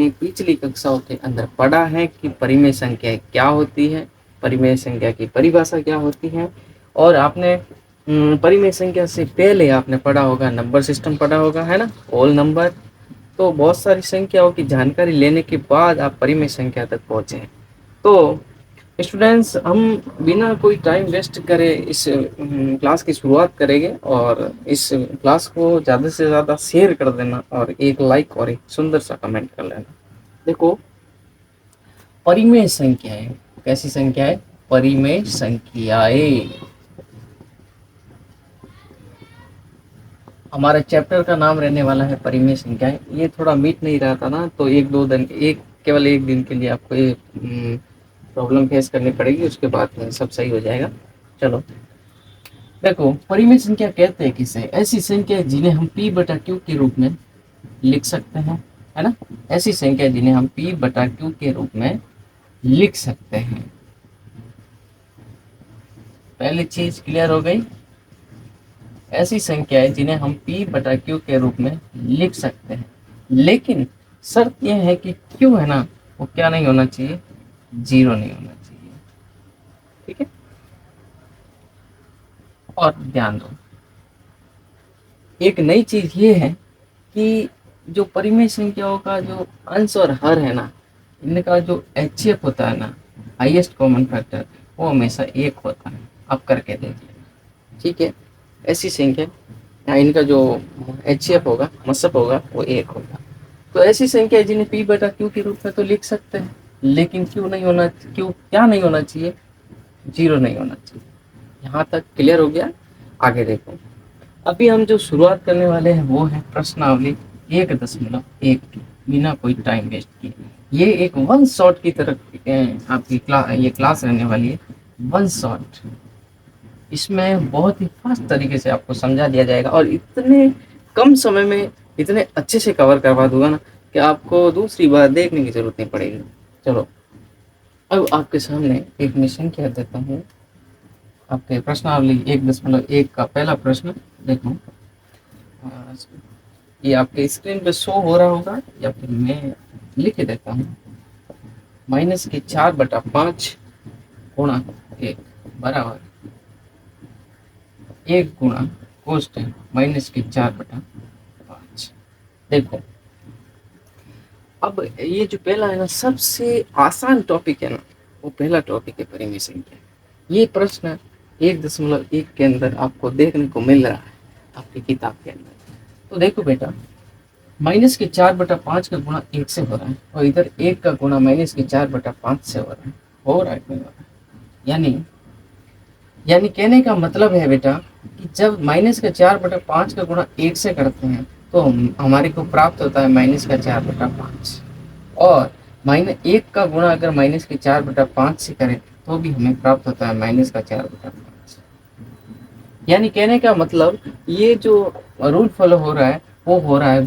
आपने पिछली कक्षाओं के अंदर पढ़ा है कि परिमेय संख्या क्या होती है, परिमेय संख्या की परिभाषा क्या होती है, और आपने परिमेय संख्या से पहले आपने पढ़ा होगा नंबर सिस्टम पढ़ा होगा, है ना, होल नंबर। तो बहुत सारी संख्याओं की जानकारी लेने के बाद आप परिमेय संख्या तक पहुंचे हैं। तो स्टूडेंट्स, हम बिना कोई टाइम वेस्ट करे इस क्लास की शुरुआत करेंगे, और इस क्लास को ज़्यादा से ज़्यादा शेयर कर देना और एक लाइक और एक सुंदर सा कमेंट कर लेना। देखो, परिमेय संख्याएं कैसी संख्याएं? परिमेय संख्याएं। हमारे चैप्टर का नाम रहने वाला है परिमेय संख्याएं। ये थोड़ा मीट नहीं रहा था ना, तो केवल एक दिन के लिए आपको ये प्रॉब्लम फेस करनी पड़ेगी, उसके बाद सब सही हो जाएगा। चलो देखो, परिमेय संख्या कहते हैं किसे? ऐसी संख्या जिन्हें हम p बटा q के रूप में लिख सकते हैं, है ना। ऐसी संख्या जिन्हें हम p बटा q के रूप में लिख सकते हैं। पहली चीज क्लियर हो गई। ऐसी संख्या है जिन्हें हम p बटा q के रूप में लिख सकते हैं, लेकिन शर्त यह है कि q है ना, वो क्या नहीं होना चाहिए? जीरो नहीं होना चाहिए। ठीक है। और ध्यान दो, एक नई चीज ये है कि जो परिमेय संख्याओं का जो अंश और हर है ना, इनका जो एचसीएफ होता है ना, हाईएस्ट कॉमन फैक्टर, वो हमेशा एक होता है। आप करके देख लेना। ठीक है। ऐसी संख्या या इनका जो एचसीएफ होगा, मसअप होगा, वो एक होगा। तो ऐसी संख्या जिन्हें पी बटा क्यू के रूप में तो लिख सकते हैं, लेकिन क्यू क्या नहीं होना चाहिए? जीरो नहीं होना चाहिए। यहाँ तक क्लियर हो गया? आगे देखो, अभी हम जो शुरुआत करने वाले हैं वो है प्रश्नावली 1.1 की, बिना कोई टाइम वेस्ट किए। ये एक वन शॉट की तरफ आपकी ये क्लास रहने वाली है, वन शॉट। इसमें बहुत ही फास्ट तरीके से आपको समझा दिया जाएगा, और इतने कम समय में इतने अच्छे से कवर करवा दूंगा ना कि आपको दूसरी बार देखने की जरूरत नहीं पड़ेगी। चलो, अब आपके सामने एक मैं संख्या देता हूँ। आपके प्रश्नावली 1.1 का पहला प्रश्न देखो। ये आपके स्क्रीन पे शो हो रहा होगा, या फिर मैं लिख देता हूँ। -4/5 गुणा 1 बराबर 1 गुणा कोष्टक -4/5। देखो, अब ये जो पहला है ना, सबसे आसान टॉपिक है ना, वो पहला टॉपिक है परिमेय संख्या। ये प्रश्न 1.1 के अंदर आपको देखने को मिल रहा है आपकी किताब के अंदर। तो देखो बेटा, -4/5 का गुणा 1 से हो रहा है, और इधर 1 का गुणा -4/5 से हो रहा है कि नहीं हो रहा है? यानी कहने का मतलब है बेटा कि जब -4/5 का गुणा 1 से करते हैं तो हमारे को प्राप्त होता है -4/5, और -1 का गुणा अगर -4/5 से करें तो भी हमें प्राप्त होता है -4/5। यानी कहने का मतलब ये जो रूल फॉलो हो रहा है वो हो रहा है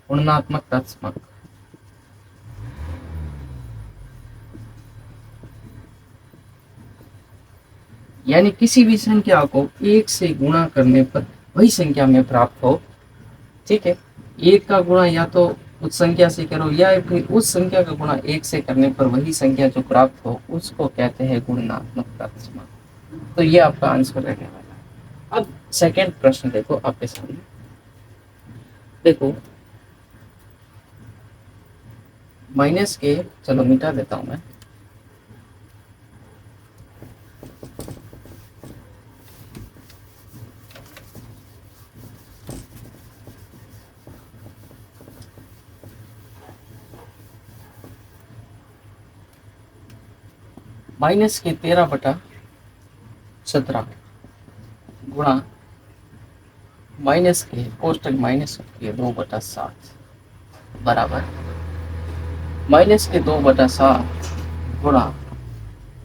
गुणात्मक तत्समक। यानी किसी भी संख्या को 1 से गुणा करने पर वही संख्या में प्राप्त हो। ठीक है। 1 का गुणा या तो उस संख्या से करो, या फिर उस संख्या का गुणा 1 से करने पर वही संख्या जो प्राप्त हो उसको कहते हैं गुणात्मक तत्समक। तो ये आपका आंसर रहने वाला है। अब सेकंड प्रश्न देखो आपके सामने। देखो, माइनस के, चलो मिटा देता हूं मैं। माइनस के 13/17 गुणा माइनस के कोष्टक -2/7 बराबर -2/7 गुणा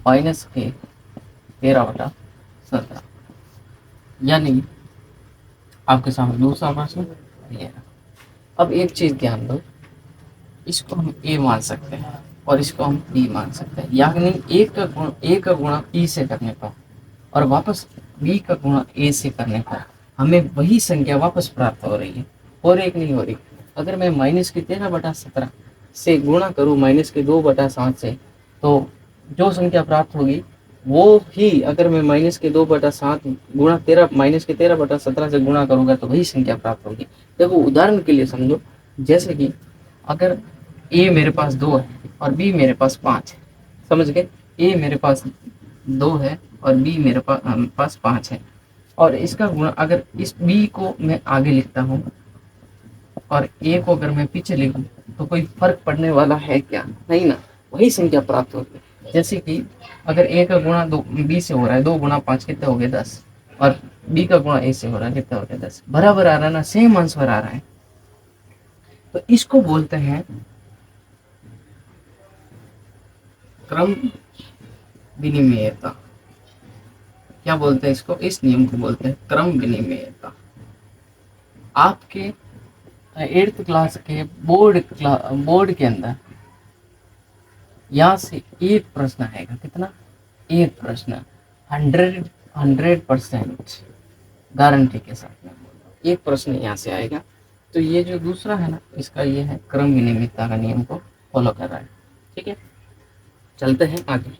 -13/17। यानी आपके सामने दूसरा प्रश्न ये है। अब एक चीज ध्यान दो, इसको हम ए मान सकते हैं और इसको हम बी मान सकते हैं। यानी ए का गुणा ई से करने पर और वापस बी का गुणा ए से करने पर हमें वही संख्या वापस प्राप्त हो रही है, और एक नहीं हो रही। अगर मैं -13/17 से गुणा करूँ -2/7 से, तो जो संख्या प्राप्त होगी वो ही, अगर मैं -2/7 गुणा 13 -13/17 से गुणा करूँगा तो वही संख्या प्राप्त होगी। देखो उदाहरण के लिए समझो, जैसे कि अगर ए मेरे पास 2 है और बी मेरे पास 5 है, समझ गए? ए मेरे पास 2 है और बी मेरे पास 5 है, और इसका गुणा अगर इस बी को मैं आगे लिखता हूँ और ए को अगर मैं पीछे लिखूं तो कोई फर्क पड़ने वाला है क्या? नहीं ना, वही संख्या प्राप्त होगी। जैसे कि अगर ए का गुणा दो बी से हो रहा है, 2 गुणा 5 कितने हो गए 10, और बी का गुणा ए से हो रहा है, कितना हो गया 10, बराबर आ रहा है ना, सेम आंसर आ रहा है। तो इसको बोलते हैं क्रम विनिमेयता। क्या बोलते हैं इसको? इस नियम को बोलते हैं क्रम विनिमेयता। आपके 8th क्लास के बोर्ड के अंदर यहाँ से एक प्रश्न आएगा। कितना? एक प्रश्न। 100% गारंटी के साथ में एक प्रश्न यहाँ से आएगा। तो ये जो दूसरा है ना, इसका ये है क्रम विनिमेयता का नियम को फॉलो कर रहा है। ठीक है, चलते हैं आगे।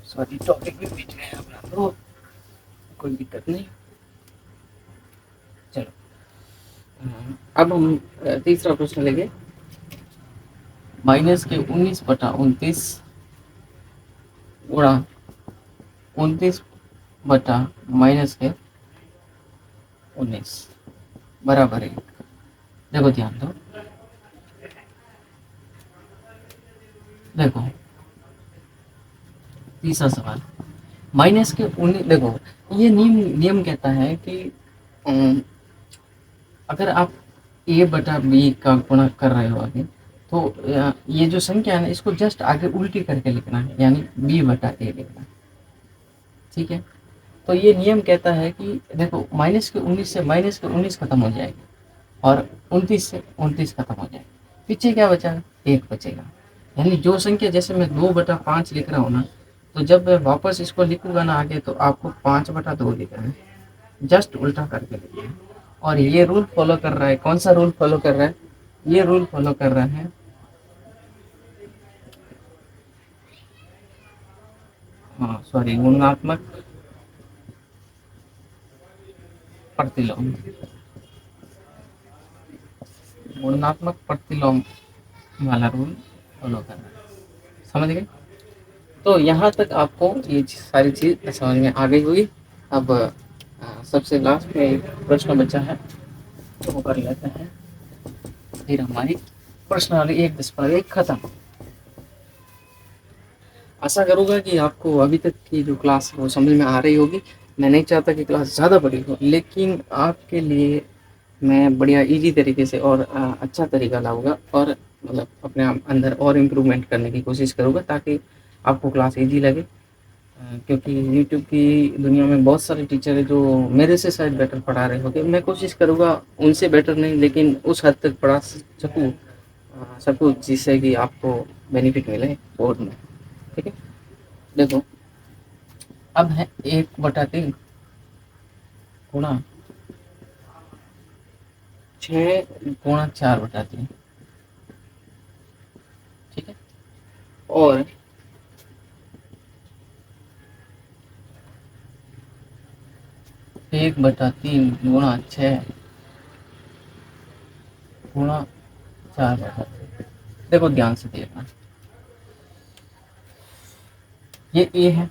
सॉरी, टॉपिक भी बीच में है अपना, तो कोई दिक्कत नहीं। चलो, अब हम तीसरा प्रश्न लेंगे। -19/29 गुणा 29/-19 बराबर है। देखो ध्यान दो, देखो तीसरा सवाल, -19। देखो ये नियम कहता है कि अगर आप a/b का गुणा कर रहे हो आगे, तो ये जो संख्या है ना, इसको जस्ट आगे उल्टी करके लिखना है, यानी b/a लिखना है। ठीक है, तो ये नियम कहता है कि देखो -19 से -19 खत्म हो जाएगी और 29 से 29 खत्म हो जाएगी, पीछे क्या बचा? 1 बचेगा। यानी जो संख्या, जैसे मैं 2/5 लिख रहा हूँ ना, तो जब मैं वापस इसको लिखूंगा ना आगे, तो आपको 5/2 लिखना है, जस्ट उल्टा करके लिखना है। और ये रूल फॉलो कर रहा है, कौन सा रूल फॉलो कर रहा है? ये रूल फॉलो कर रहा है, हाँ सॉरी, गुणात्मक प्रतिलोम। गुणात्मक प्रतिलोम वाला रूल फॉलो कर रहा है। समझ गए? तो यहाँ तक आपको ये सारी चीज समझ में आ गई होगी। अब सबसे लास्ट में एक प्रश्न बचा है, तो वो कर लेते हैं, फिर हमारी प्रश्नावली 1-10 खत्म। आशा करूँगा कि आपको अभी तक की जो क्लास है वो समझ में आ रही होगी। मैं नहीं चाहता कि क्लास ज़्यादा बड़ी हो, लेकिन आपके लिए मैं बढ़िया इजी तरीके से और अच्छा तरीका लाऊंगा, और मतलब अपने आप अंदर और इम्प्रूवमेंट करने की कोशिश करूँगा, ताकि आपको क्लास इजी लगे। क्योंकि यूट्यूब की दुनिया में बहुत सारे टीचर हैं जो मेरे से शायद बेटर पढ़ा रहे होंगे। मैं कोशिश करूँगा उनसे बेटर नहीं, लेकिन उस हद तक पढ़ा सकूँ जिससे कि आपको बेनिफिट मिले बोर्ड में। ठीक है, देखो अब है 1/3 गुणा 6 गुणा 4/3। ठीक है, और 1/3 गुणा 6 गुणा 4/3। देखो ध्यान से देखना, ये ए है